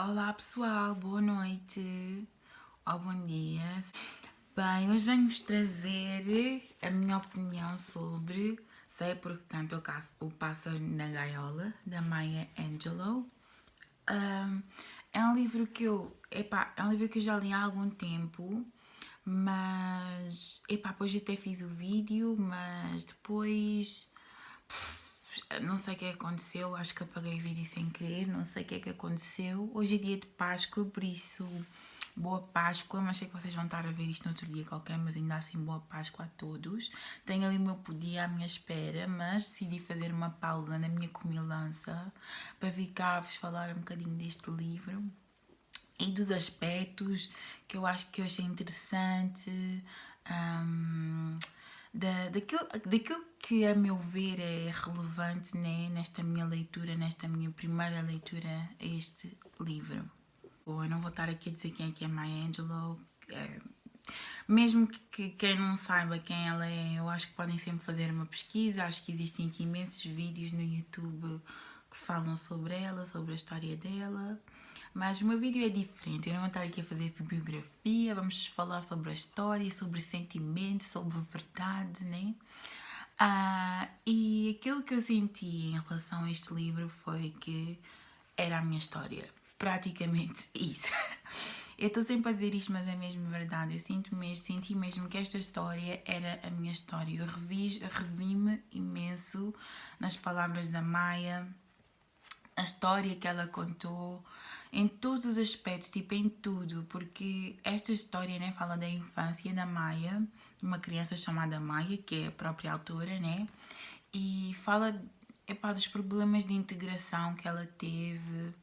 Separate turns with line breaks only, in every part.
Olá pessoal, boa noite ou bom dia. Bem, hoje venho-vos trazer a minha opinião sobre Sei Porque Canto o Pássaro na Gaiola, da Maya Angelou. É um livro que eu já li há algum tempo, mas depois até fiz o vídeo, mas depois não sei o que aconteceu, acho que apaguei o vídeo sem querer, não sei o que aconteceu. Hoje é dia de Páscoa, por isso boa Páscoa, mas sei que vocês vão estar a ver isto no outro dia qualquer, mas ainda assim boa Páscoa a todos. Tenho ali o meu pudim à minha espera, mas decidi fazer uma pausa na minha comilança para vir cá vos falar um bocadinho deste livro e dos aspectos que eu acho que eu achei interessante, daquilo que a meu ver é relevante, né, nesta minha leitura, nesta minha primeira leitura a este livro. Bom, eu não vou estar aqui a dizer quem é Maya Angelou, mesmo que quem não saiba quem ela é, eu acho que podem sempre fazer uma pesquisa. Acho que existem aqui imensos vídeos no YouTube que falam sobre ela, sobre a história dela. Mas o meu vídeo é diferente, eu não vou estar aqui a fazer bibliografia, vamos falar sobre a história, sobre sentimentos, sobre verdade, né? E aquilo que eu senti em relação a este livro foi que era a minha história, praticamente isso. Eu estou sempre a dizer isto, mas é mesmo verdade. Eu senti mesmo que esta história era a minha história. Eu revi-me imenso nas palavras da Maya, a história que ela contou, em todos os aspectos, tipo em tudo, porque esta história, né, fala da infância da Maya, uma criança chamada Maya, que é a própria autora, né, e fala, dos problemas de integração que ela teve,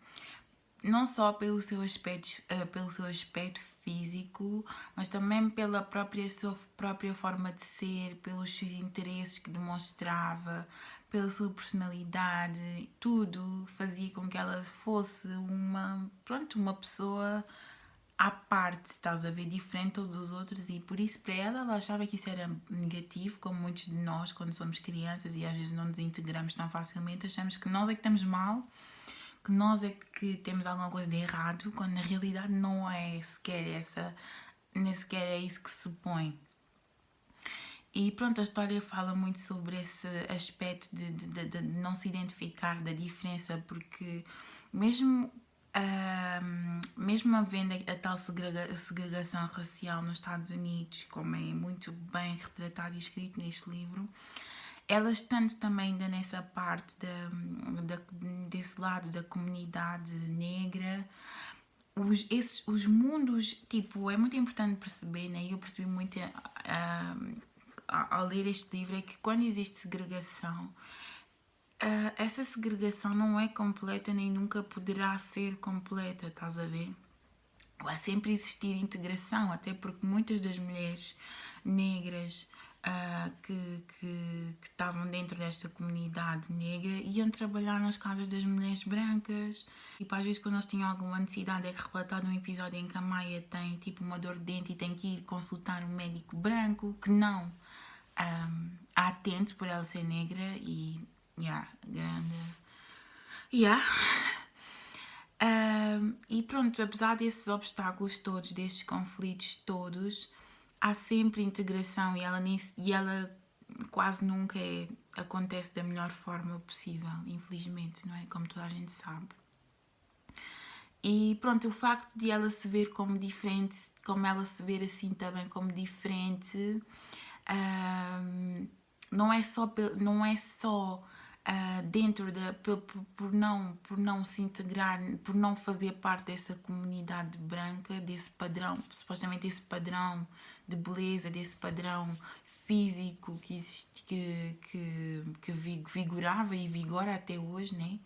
não só pelo seu aspecto físico, mas também pela sua própria forma de ser, pelos seus interesses que demonstrava, pela sua personalidade, tudo fazia com que ela fosse uma pessoa à parte, estás a ver, diferente de todos os outros, e por isso para ela achava que isso era negativo, como muitos de nós quando somos crianças e às vezes não nos integramos tão facilmente, achamos que nós é que estamos mal, que nós é que temos alguma coisa de errado, quando na realidade não é sequer nem sequer é isso que se põe. E pronto, a história fala muito sobre esse aspecto de não se identificar da diferença, porque mesmo, mesmo havendo a tal segregação racial nos Estados Unidos, como é muito bem retratado e escrito neste livro, ela estando também ainda nessa parte desse lado da comunidade negra, os mundos, tipo, é muito importante perceber, né? Eu percebi muito ao ler este livro, é que quando existe segregação, essa segregação não é completa nem nunca poderá ser completa, estás a ver? Vai sempre existir integração, até porque muitas das mulheres negras que estavam dentro desta comunidade negra iam trabalhar nas casas das mulheres brancas. Tipo, às vezes quando eles tinham alguma necessidade, é relatado um episódio em que a Maia tem tipo uma dor de dente e tem que ir consultar um médico branco que não a atende por ela ser negra e grande. E pronto, apesar desses obstáculos todos, destes conflitos todos, há sempre integração e ela quase nunca acontece da melhor forma possível, infelizmente, não é? Como toda a gente sabe. E pronto, o facto de ela se ver como diferente, como ela se ver assim também como diferente, não é só dentro da por não se integrar, por não fazer parte dessa comunidade branca, desse padrão, supostamente esse padrão de beleza, desse padrão físico que existe, que vigorava e vigora até hoje, né?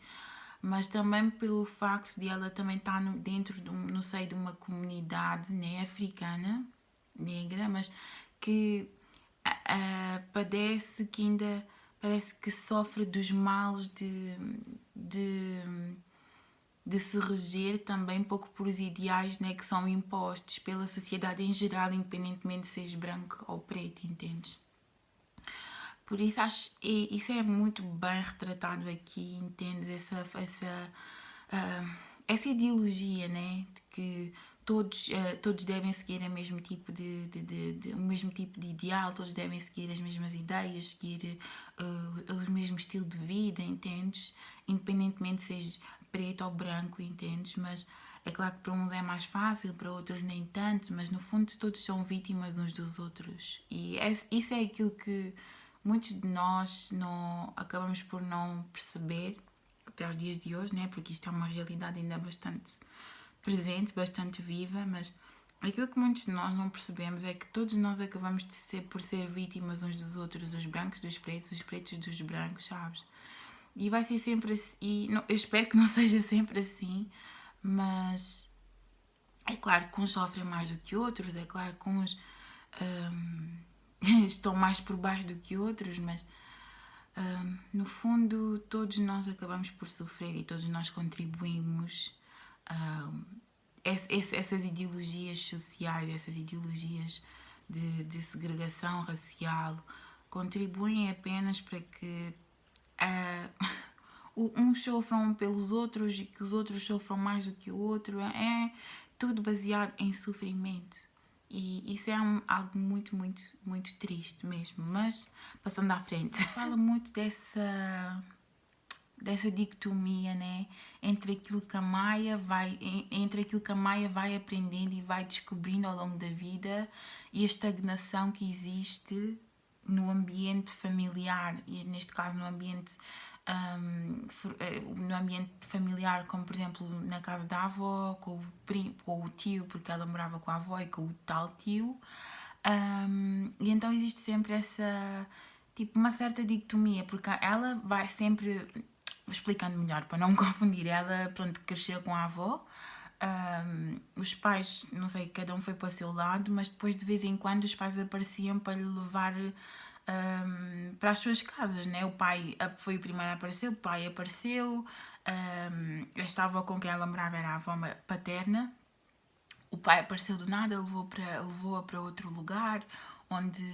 Mas também pelo facto de ela também estar no seio de uma comunidade, né, africana, negra, mas que padece, que ainda parece que sofre dos males de, de se reger também pouco por os ideais, né, que são impostos pela sociedade em geral, independentemente de seres branco ou preto, entendes? Por isso isso é muito bem retratado aqui, entendes? essa ideologia, né, de que todos devem seguir o mesmo tipo o mesmo tipo de ideal, todos devem seguir as mesmas ideias, seguir o mesmo estilo de vida, entendes? Independentemente se seja preto ou branco, entendes? Mas é claro que para uns é mais fácil, para outros nem tanto, mas no fundo todos são vítimas uns dos outros. E isso é aquilo que muitos de nós não acabamos por não perceber até aos dias de hoje, né? Porque isto é uma realidade ainda bastante presente, bastante viva, mas aquilo que muitos de nós não percebemos é que todos nós acabamos por ser vítimas uns dos outros, os brancos dos pretos, os pretos dos brancos, sabes? E vai ser sempre assim, e não, eu espero que não seja sempre assim, mas é claro que uns sofrem mais do que outros, é claro que uns estão mais por baixo do que outros, mas no fundo todos nós acabamos por sofrer e todos nós contribuímos essas ideologias sociais, essas ideologias de segregação racial contribuem apenas para que uns sofram pelos outros e que os outros sofram mais do que o outro. É tudo baseado em sofrimento. E isso é algo muito, muito, muito triste mesmo. Mas, passando à frente, fala muito dessa dicotomia, né, entre aquilo que a Maia vai aprendendo e vai descobrindo ao longo da vida e a estagnação que existe no ambiente familiar, e neste caso no ambiente familiar, como por exemplo na casa da avó, com o tio, porque ela morava com a avó e com o tal tio. E então existe sempre essa, tipo, uma certa dicotomia, porque ela vai sempre, explicando melhor para não me confundir, ela, pronto, cresceu com a avó. Os pais, não sei, cada um foi para o seu lado, mas depois de vez em quando os pais apareciam para lhe levar para as suas casas, né? O pai foi o primeiro a aparecer, o pai apareceu, esta avó com quem ela morava era a avó paterna. O pai apareceu do nada, levou-a para outro lugar, onde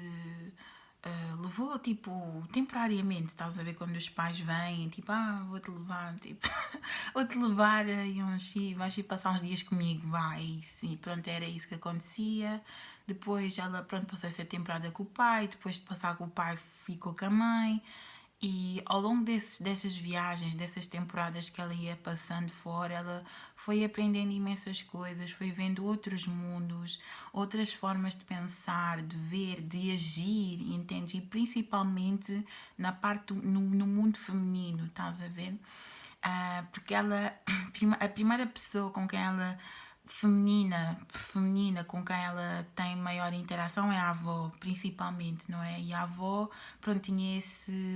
levou, tipo, temporariamente, estás a ver, quando os pais vêm, tipo, vou-te levar, tipo, vou-te levar e vais ir passar uns dias comigo, vai, sim, pronto, era isso que acontecia. Depois ela, pronto, passou a ser temporada com o pai, depois de passar com o pai ficou com a mãe. E ao longo dessas viagens, dessas temporadas que ela ia passando fora, ela foi aprendendo imensas coisas, foi vendo outros mundos, outras formas de pensar, de ver, de agir, entende? E principalmente no mundo feminino, estás a ver? Porque ela, a primeira pessoa com quem ela feminina com quem ela tem maior interação é a avó, principalmente, não é? E a avó, pronto, tinha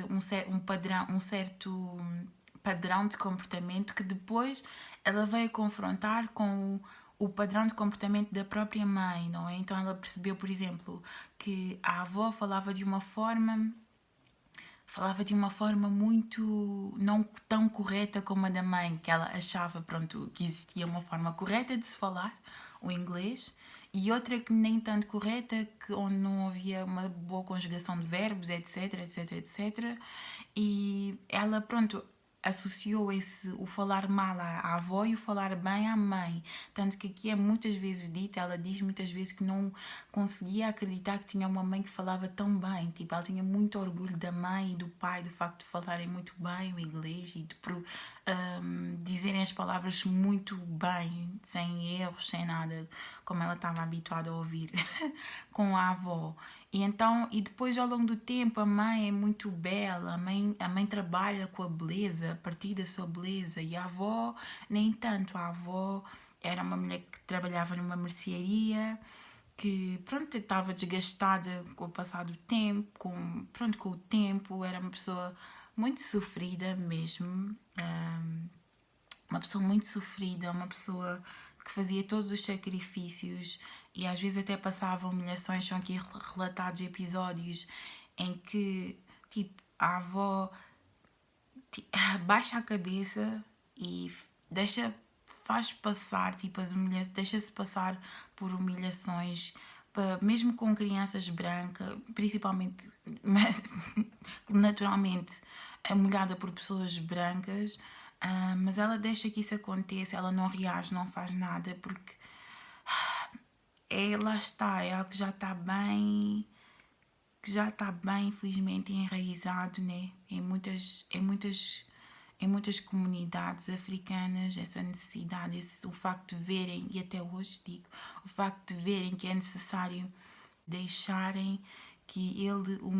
um certo padrão de comportamento que depois ela veio confrontar com o padrão de comportamento da própria mãe, não é? Então ela percebeu, por exemplo, que a avó falava de uma forma muito não tão correta como a da mãe, que ela achava, pronto, que existia uma forma correta de se falar o inglês e outra que nem tanto correta, onde não havia uma boa conjugação de verbos, etc, etc, etc. E ela, pronto, associou o falar mal à avó e o falar bem à mãe. Tanto que aqui é muitas vezes dito, ela diz muitas vezes que não conseguia acreditar que tinha uma mãe que falava tão bem. Tipo, ela tinha muito orgulho da mãe e do pai, do facto de falarem muito bem o inglês e de dizerem as palavras muito bem, sem erros, sem nada, como ela estava habituada a ouvir com a avó. E então, e depois ao longo do tempo a mãe é muito bela, a mãe trabalha com a beleza, a partir da sua beleza, e a avó nem tanto. A avó era uma mulher que trabalhava numa mercearia, que pronto, estava desgastada com o passar do tempo, com o tempo, era uma pessoa muito sofrida mesmo, uma pessoa muito sofrida, uma pessoa que fazia todos os sacrifícios e às vezes até passava humilhações. São aqui relatados episódios em que, tipo, a avó baixa a cabeça e faz passar, tipo, deixa-se passar por humilhações, mesmo com crianças brancas, principalmente, naturalmente, molhada por pessoas brancas, Mas ela deixa que isso aconteça, ela não reage, não faz nada, porque lá está, é algo que já está bem, infelizmente, enraizado, né? Em muitas comunidades africanas, essa necessidade, o facto de verem, e até hoje digo, o facto de verem que é necessário deixarem que ele o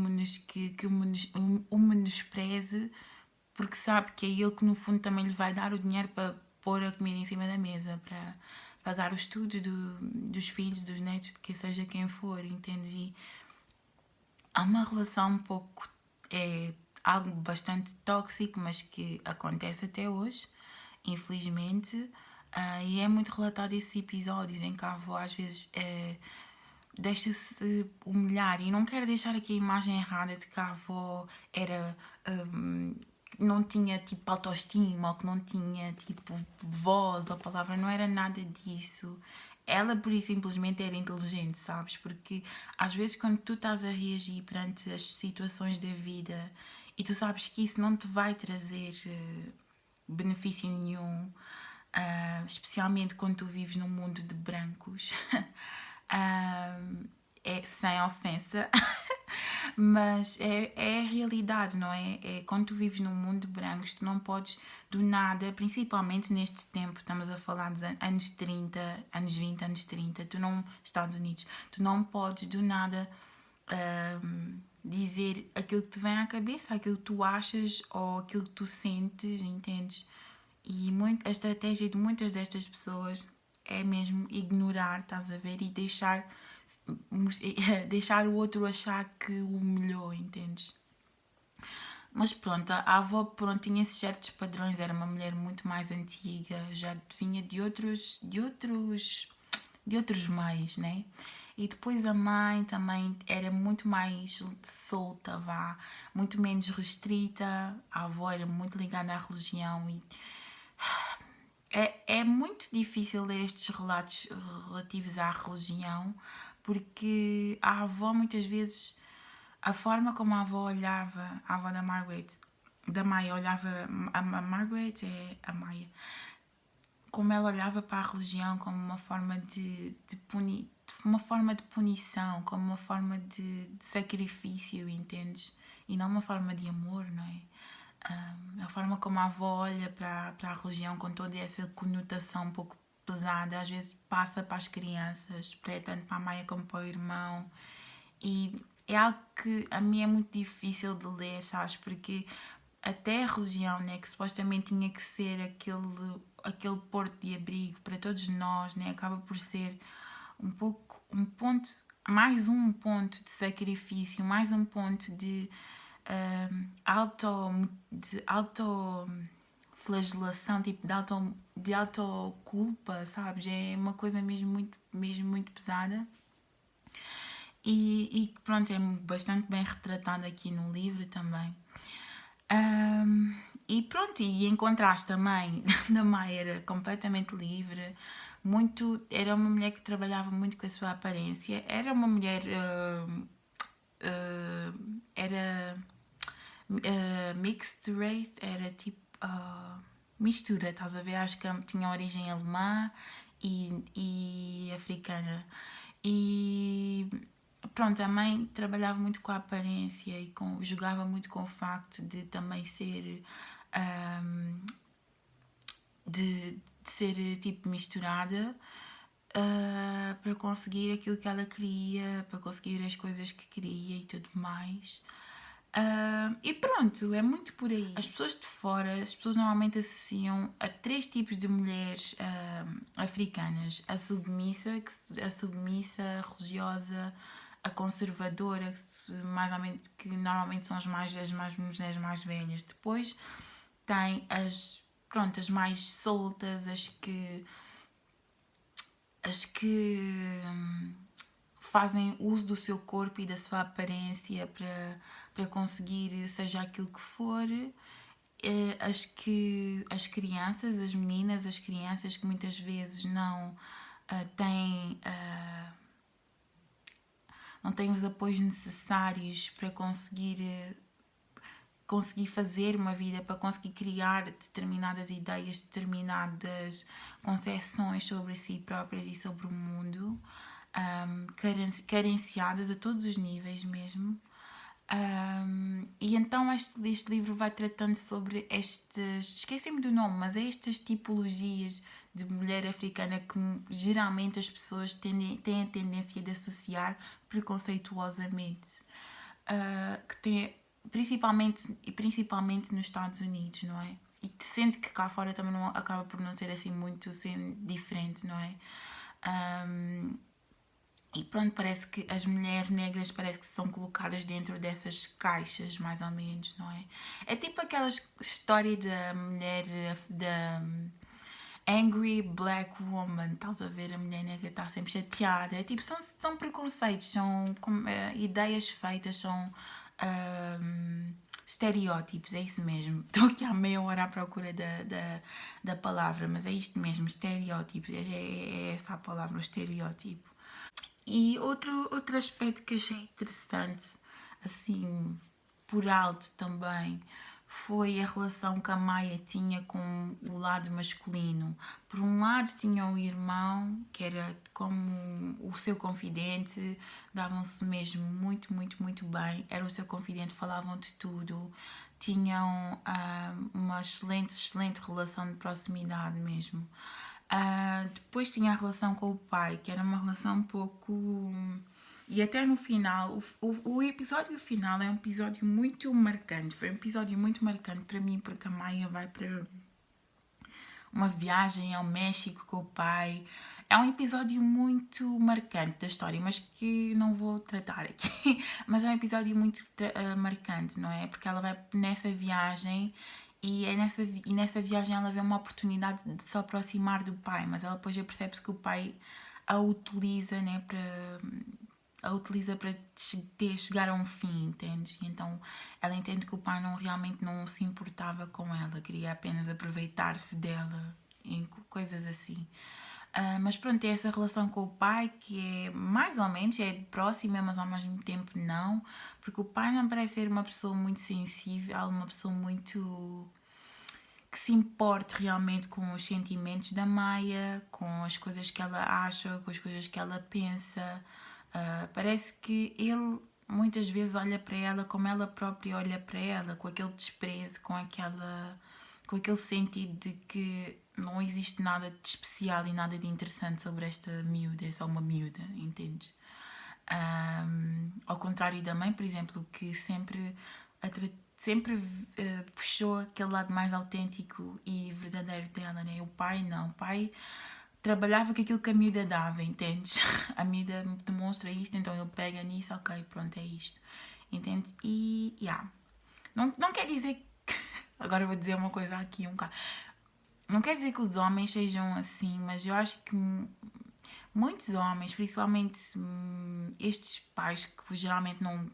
menospreze, porque sabe que é ele que no fundo também lhe vai dar o dinheiro para pôr a comida em cima da mesa, para pagar os estudos dos filhos, dos netos, de que seja quem for, entende? E há uma relação um pouco, algo bastante tóxico, mas que acontece até hoje, infelizmente. E é muito relatado esses episódios em que a avó às vezes deixa-se humilhar, e não quero deixar aqui a imagem errada de que a avó era não tinha tipo autoestima, ou que não tinha tipo voz ou palavra, não era nada disso. Ela por isso simplesmente era inteligente, sabes? Porque às vezes quando tu estás a reagir perante as situações da vida e tu sabes que isso não te vai trazer benefício nenhum, especialmente quando tu vives num mundo de brancos, sem ofensa, mas é a realidade, não é? Quando tu vives num mundo de brancos, tu não podes do nada, principalmente neste tempo, estamos a falar dos anos 30, anos 20, anos 30, Estados Unidos, tu não podes do nada dizer aquilo que te vem à cabeça, aquilo que tu achas ou aquilo que tu sentes, entendes? E a estratégia de muitas destas pessoas é mesmo ignorar, estás a ver? E deixar o outro achar que o humilhou, entendes? Mas pronto, a avó pronto, tinha esses certos padrões, era uma mulher muito mais antiga, já vinha de outros meios, né? E depois a mãe também era muito mais solta, vá, muito menos restrita. A avó era muito ligada à religião e é muito difícil ler estes relatos relativos à religião, porque a avó muitas vezes, a forma como a avó olhava, a avó da Maia olhava, a Margaret é a Maia, como ela olhava para a religião como uma forma uma forma de punição, como uma forma de sacrifício, entendes? E não uma forma de amor, não é? A forma como a avó olha para a religião com toda essa conotação um pouco pesada, às vezes passa para as crianças, tanto para a Maia como para o irmão. E é algo que a mim é muito difícil de ler, sabes? Porque até a religião, né, que supostamente tinha que ser aquele porto de abrigo para todos nós, né, acaba por ser um pouco mais um ponto de sacrifício, mais um ponto de autoflagelação, tipo de autoculpa, sabes? É uma coisa mesmo muito pesada. E pronto, é bastante bem retratado aqui no livro também. E pronto, e em contraste também, da Maia era completamente livre, era uma mulher que trabalhava muito com a sua aparência, era uma mulher, era mixed race, era tipo mistura, estás a ver? Acho que tinha origem alemã e africana. E pronto, a mãe trabalhava muito com a aparência e jogava muito com o facto de também ser de ser tipo misturada para conseguir aquilo que ela queria, para conseguir as coisas que queria e tudo mais. E pronto, é muito por aí. As pessoas de fora, as pessoas normalmente associam a 3 tipos de mulheres africanas: a submissa, a religiosa, a conservadora, mais ou menos, que normalmente são as mulheres mais velhas. Depois tem as mais soltas, as que fazem uso do seu corpo e da sua aparência para conseguir seja aquilo que for. As crianças, as meninas, as crianças que muitas vezes não têm os apoios necessários para conseguir conseguir fazer uma vida, para conseguir criar determinadas ideias, determinadas concepções sobre si próprias e sobre o mundo, carenciadas a todos os níveis mesmo. E então este livro vai tratando sobre esqueci-me do nome, mas é estas tipologias de mulher africana que geralmente as pessoas têm a tendência de associar preconceituosamente, que tem principalmente nos Estados Unidos, não é? E sente que cá fora também não, acaba por não ser assim muito diferente, não é? E pronto, parece que as mulheres negras parece que são colocadas dentro dessas caixas, mais ou menos, não é? É tipo aquela história da mulher, da angry black woman, estás a ver? A mulher negra está sempre chateada. É tipo, são preconceitos, são ideias feitas, são estereótipos, é isso mesmo. Estou aqui há meia hora à procura da palavra, mas é isto mesmo, estereótipos, é essa a palavra, o estereótipo. E outro aspecto que achei interessante, assim, por alto também, foi a relação que a Maia tinha com o lado masculino. Por um lado tinha o irmão, que era como o seu confidente, davam-se mesmo muito, muito, muito bem. Era o seu confidente, falavam de tudo. Tinham uma excelente, excelente relação de proximidade mesmo. Depois tinha a relação com o pai, que era uma relação um pouco. E até no final, o episódio final é um episódio muito marcante. Foi um episódio muito marcante para mim, porque a Maia vai para uma viagem ao México com o pai. É um episódio muito marcante da história, mas que não vou tratar aqui. Mas é um episódio muito marcante, não é? Porque ela vai nessa viagem e nessa viagem ela vê uma oportunidade de se aproximar do pai, mas ela depois já percebe-se que o pai a utiliza, né, para chegar a um fim, entende? E então ela entende que o pai realmente não se importava com ela, queria apenas aproveitar-se dela, em coisas assim. Mas pronto, tem essa relação com o pai que é mais ou menos, é próxima, mas ao mesmo tempo não, porque o pai não parece ser uma pessoa muito sensível, uma pessoa muito que se importe realmente com os sentimentos da Maia, com as coisas que ela acha, com as coisas que ela pensa. Parece que ele muitas vezes olha para ela como ela própria olha para ela, com aquele desprezo, com aquele sentido de que não existe nada de especial e nada de interessante sobre esta miúda, é só uma miúda, entendes? Ao contrário da mãe, por exemplo, que sempre puxou aquele lado mais autêntico e verdadeiro dela, né? O pai não, o pai trabalhava com aquilo que a miúda dava, entendes? A miúda demonstra isto, então ele pega nisso, ok, pronto, é isto, entende? E, yeah. Não quer dizer que... Agora eu vou dizer uma coisa aqui, um bocado. Não quer dizer que os homens sejam assim, mas eu acho que muitos homens, principalmente estes pais que geralmente não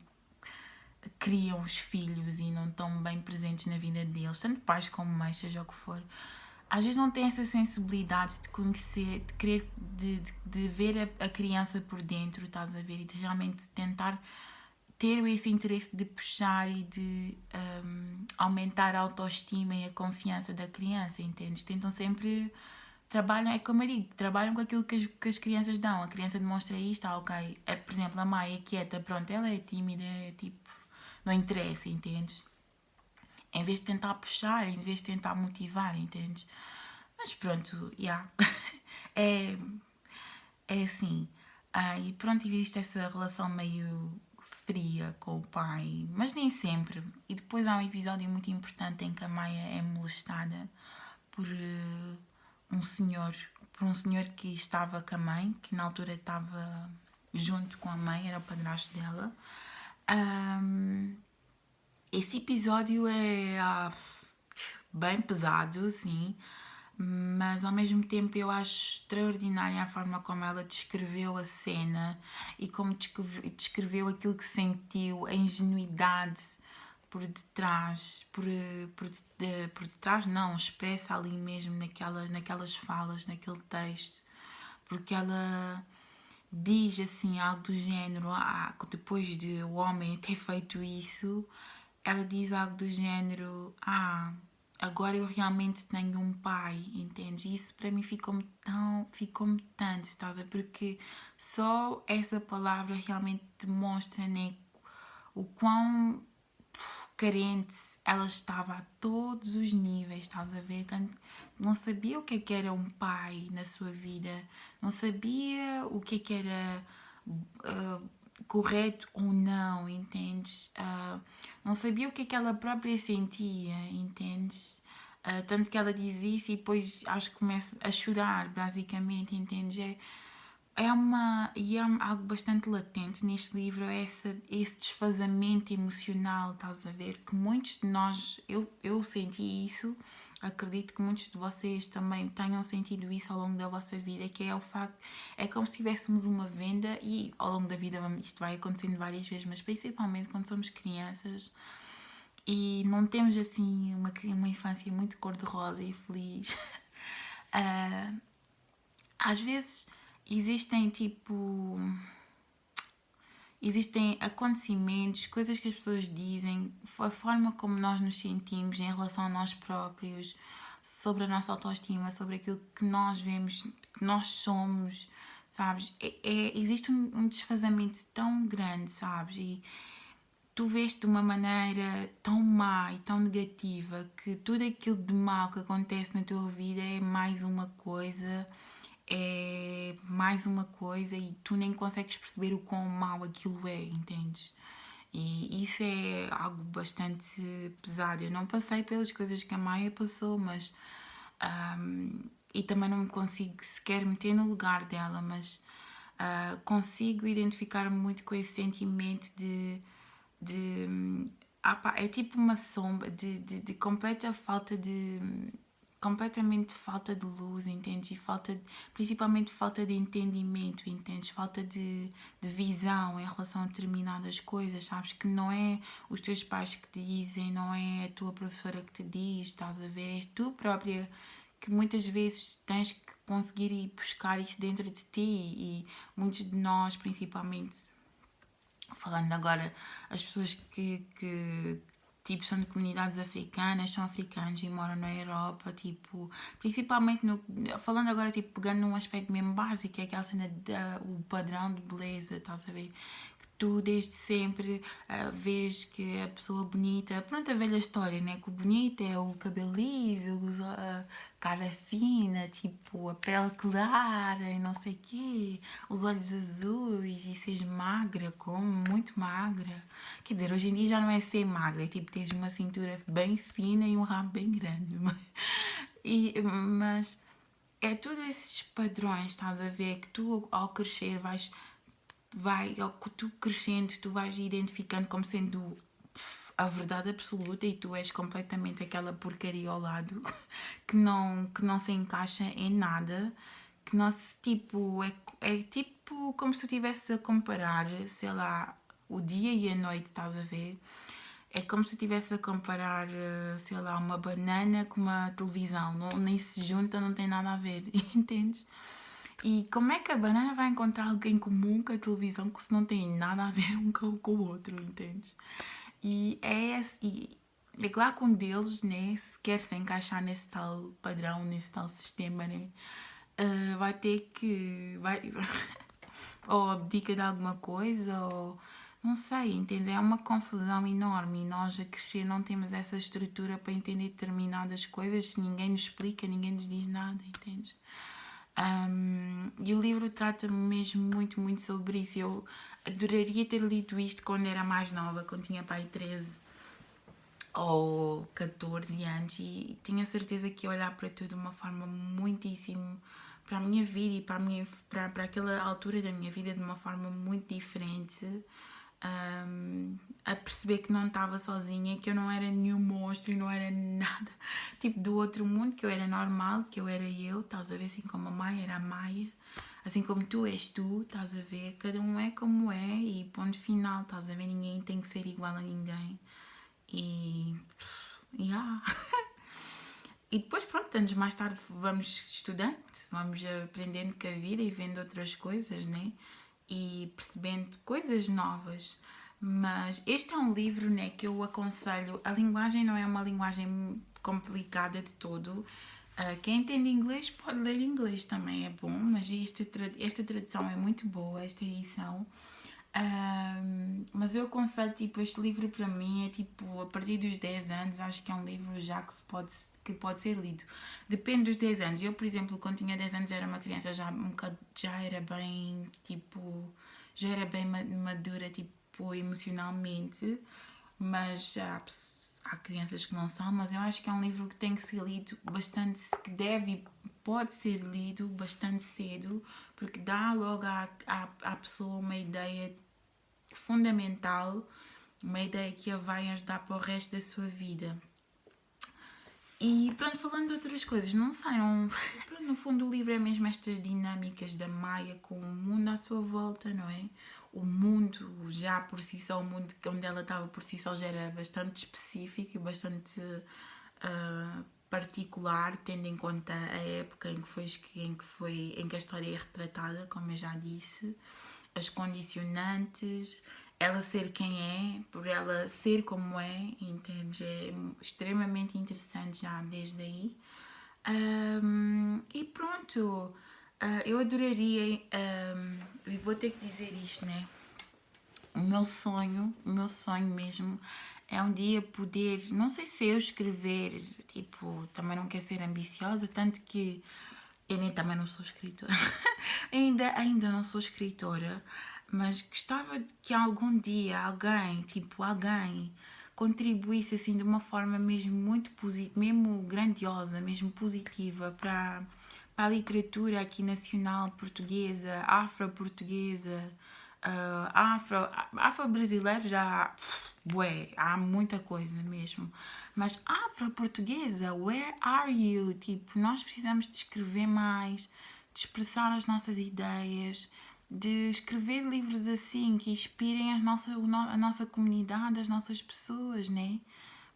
criam os filhos e não estão bem presentes na vida deles, tanto pais como mães, seja o que for, às vezes não têm essa sensibilidade de conhecer, de querer, de ver a criança por dentro, estás a ver, e de realmente tentar ter esse interesse de puxar e de aumentar a autoestima e a confiança da criança, entendes? Tentam sempre, trabalham, é como eu digo, trabalham com aquilo que as crianças dão. A criança demonstra isto, ok. É, por exemplo, a Maia é quieta, pronto, ela é tímida, é tipo, não interessa, entendes? Em vez de tentar puxar, em vez de tentar motivar, entendes? Mas pronto, já. Yeah. É assim. E pronto, existe essa relação meio fria com o pai, mas nem sempre. E depois há um episódio muito importante em que a Maia é molestada por um senhor, que estava com a mãe, que na altura estava junto com a mãe, era o padrasto dela. Esse episódio é bem pesado, sim, mas ao mesmo tempo eu acho extraordinária a forma como ela descreveu a cena e como descreveu aquilo que sentiu, a ingenuidade por detrás, por detrás não, expressa ali mesmo naquelas falas, naquele texto, porque ela diz assim algo do género, depois de o homem ter feito isso, ela diz algo do género: agora eu realmente tenho um pai, entende? Isso para mim ficou-me tanto, estás a ver? Porque só essa palavra realmente demonstra, né, o quão carente ela estava a todos os níveis, estás a ver? Tanto, não sabia o que era um pai na sua vida, não sabia o que era correto ou não, entendes? Não sabia o que ela própria sentia, entendes? Tanto que ela diz isso e depois acho que começa a chorar, basicamente, entendes? E é algo bastante latente neste livro, esse desfazamento emocional, estás a ver? Que muitos de nós, eu senti isso, acredito que muitos de vocês também tenham sentido isso ao longo da vossa vida, que é o facto, é como se tivéssemos uma venda e ao longo da vida isto vai acontecendo várias vezes, mas principalmente quando somos crianças e não temos assim uma infância muito cor-de-rosa e feliz. Às vezes existem existem acontecimentos, coisas que as pessoas dizem, a forma como nós nos sentimos em relação a nós próprios, sobre a nossa autoestima, sobre aquilo que nós vemos, que nós somos, sabes? Existe um desfazamento tão grande, sabes? E tu vês de uma maneira tão má e tão negativa que tudo aquilo de mal que acontece na tua vida é mais uma coisa e tu nem consegues perceber o quão mau aquilo é, entendes? E isso é algo bastante pesado. Eu não passei pelas coisas que a Maia passou, mas. E também não me consigo sequer meter no lugar dela, mas consigo identificar-me muito com esse sentimento de é tipo uma sombra de completa falta de completamente falta de luz, entendes? E principalmente falta de entendimento, entendes? Falta de visão em relação a determinadas coisas, sabes? Que não é os teus pais que te dizem, não é a tua professora que te diz, estás a ver? És tu própria que muitas vezes tens que conseguir ir buscar isso dentro de ti e muitos de nós, principalmente falando agora, as pessoas que tipo, são de comunidades africanas, são africanos e moram na Europa, tipo, principalmente falando agora, tipo, pegando num aspecto mesmo básico, é aquela cena o padrão de beleza, estás a ver? Que tu desde sempre vês que a pessoa bonita, pronto, a velha história, né? Que o bonito é o cabelo liso, a cara fina, tipo, a pele clara e não sei o quê, os olhos azuis e seres magra, como muito magra. Quer dizer, hoje em dia já não é ser magra, é tipo teres uma cintura bem fina e um rabo bem grande. Mas é todos esses padrões, estás a ver, que tu ao crescer tu crescendo, tu vais identificando como sendo a verdade absoluta e tu és completamente aquela porcaria ao lado que não se encaixa em nada, que não se, tipo, é tipo como se tu estivesse a comparar, sei lá, o dia e a noite, estás a ver? É como se estivesse a comparar, sei lá, uma banana com uma televisão, não, nem se junta, não tem nada a ver, entendes? E como é que a banana vai encontrar alguém comum com a televisão se não tem nada a ver um com o outro, entendes? É claro que um deles, né, se quer se encaixar nesse tal padrão, nesse tal sistema, né, vai ter que. Ou abdica de alguma coisa, ou. Não sei, entende? É uma confusão enorme e nós a crescer não temos essa estrutura para entender determinadas coisas. Se ninguém nos explica, ninguém nos diz nada, entendes? E o livro trata mesmo muito, muito sobre isso. Eu adoraria ter lido isto quando era mais nova, quando tinha pai 13 ou 14 anos e tinha certeza que ia olhar para tudo de uma forma muitíssimo para a minha vida e para aquela altura da minha vida de uma forma muito diferente, a perceber que não estava sozinha, que eu não era nenhum monstro e não era nada tipo do outro mundo, que eu era normal, que eu era eu, estás a ver, assim como a Maia era a Maia, assim como tu és tu, estás a ver, cada um é como é e ponto final, estás a ver, ninguém tem que ser igual a ninguém. E. Yeah. E depois, pronto, anos mais tarde vamos estudando, vamos aprendendo com a vida e vendo outras coisas, né? E percebendo coisas novas. Mas este é um livro, né, que eu aconselho. A linguagem não é uma linguagem complicada de todo. Quem entende inglês pode ler inglês também, é bom, mas esta tradução é muito boa, esta edição. Mas eu aconselho, tipo, este livro para mim é tipo, a partir dos 10 anos, acho que é um livro já que pode ser lido. Depende dos 10 anos. Eu, por exemplo, quando tinha 10 anos era uma criança já era bem, tipo, já era bem madura, tipo, emocionalmente, mas há crianças que não são, mas eu acho que é um livro que tem que ser lido bastante, que deve e pode ser lido bastante cedo, porque dá logo à pessoa uma ideia fundamental, uma ideia que a vai ajudar para o resto da sua vida. E pronto, falando de outras coisas, não sei, pronto, no fundo o livro é mesmo estas dinâmicas da Maia com o mundo à sua volta, não é? O mundo já por si só, o mundo onde ela estava por si só já era bastante específico e bastante particular, tendo em conta a época em que a história é retratada, como eu já disse, as condicionantes, ela ser quem é, por ela ser como é, entendes? É extremamente interessante já desde aí. E pronto, eu adoraria, e vou ter que dizer isto, né? O meu sonho mesmo é um dia poder, não sei se eu escrever, tipo, também não quero ser ambiciosa, tanto que eu nem também não sou escritora, ainda não sou escritora, mas gostava de que algum dia alguém contribuísse assim de uma forma mesmo muito positiva, mesmo grandiosa, mesmo positiva para a literatura aqui nacional portuguesa, afro-portuguesa, afro-brasileiro já, bué, há muita coisa mesmo. Mas afro-portuguesa, where are you? Tipo, nós precisamos de escrever mais, de expressar as nossas ideias, de escrever livros assim que inspirem a nossa comunidade, as nossas pessoas, né?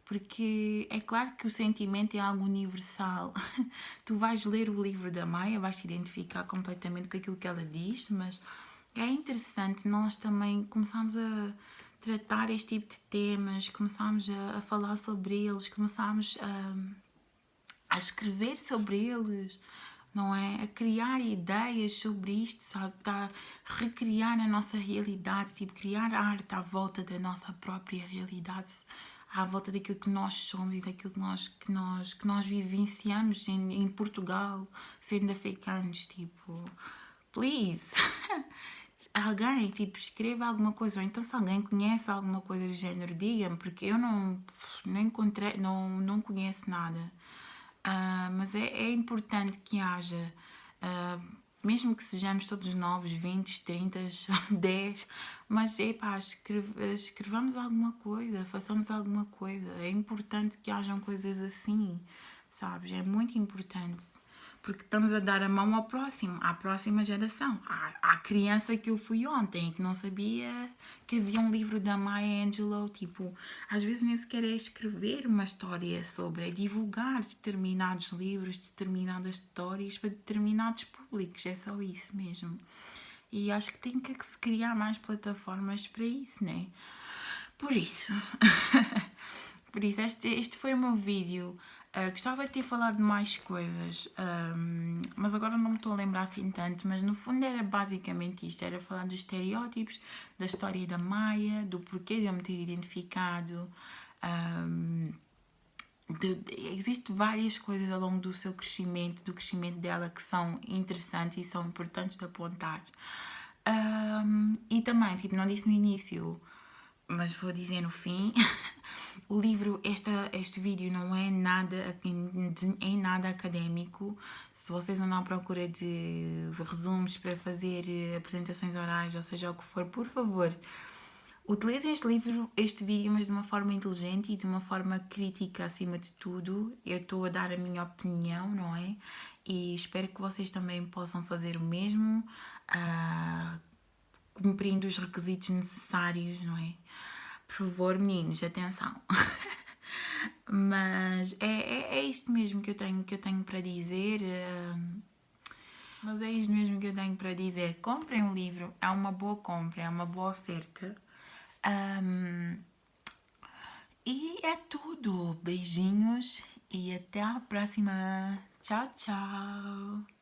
Porque é claro que o sentimento é algo universal. Tu vais ler o livro da Maia, vais te identificar completamente com aquilo que ela diz, mas é interessante nós também começarmos a tratar este tipo de temas, começarmos a falar sobre eles, começarmos a escrever sobre eles, não é? A criar ideias sobre isto, sabe? A recriar a nossa realidade, tipo, criar arte à volta da nossa própria realidade, à volta daquilo que nós somos e daquilo que nós vivenciamos em Portugal, sendo africanos, tipo, please. Alguém, tipo, escreva alguma coisa, ou então se alguém conhece alguma coisa do género, diga-me, porque eu não encontrei, não conheço nada. Mas é importante que haja, mesmo que sejamos todos novos, 20, 30, 10, mas epá, escrevamos alguma coisa, façamos alguma coisa. É importante que hajam coisas assim, sabes? É muito importante. Porque estamos a dar a mão ao próximo, à próxima geração. À criança que eu fui ontem, que não sabia que havia um livro da Maya Angelou. Tipo, às vezes nem sequer é escrever uma história sobre, é divulgar determinados livros, determinadas histórias para determinados públicos. É só isso mesmo. E acho que tem que se criar mais plataformas para isso, né? Por isso, por isso este foi o meu vídeo. Gostava de ter falado de mais coisas, mas agora não me estou a lembrar assim tanto. Mas no fundo era basicamente isto: era falar dos estereótipos, da história da Maia, do porquê de eu me ter identificado. Existem várias coisas ao longo do seu crescimento, do crescimento dela, que são interessantes e são importantes de apontar. E também, tipo, não disse no início, mas vou dizer no fim. O livro, este vídeo não é nada em nada académico. Se vocês andam à procura de resumos para fazer apresentações orais, ou seja o que for, por favor, utilizem este vídeo, mas de uma forma inteligente e de uma forma crítica acima de tudo. Eu estou a dar a minha opinião, não é? E espero que vocês também possam fazer o mesmo, cumprindo os requisitos necessários, não é? Por favor, meninos, atenção. Mas é isto mesmo que eu tenho para dizer. Mas é isto mesmo que eu tenho para dizer. Comprem um livro, é uma boa compra, é uma boa oferta. Ahm, e é tudo. Beijinhos e até a próxima. Tchau, tchau.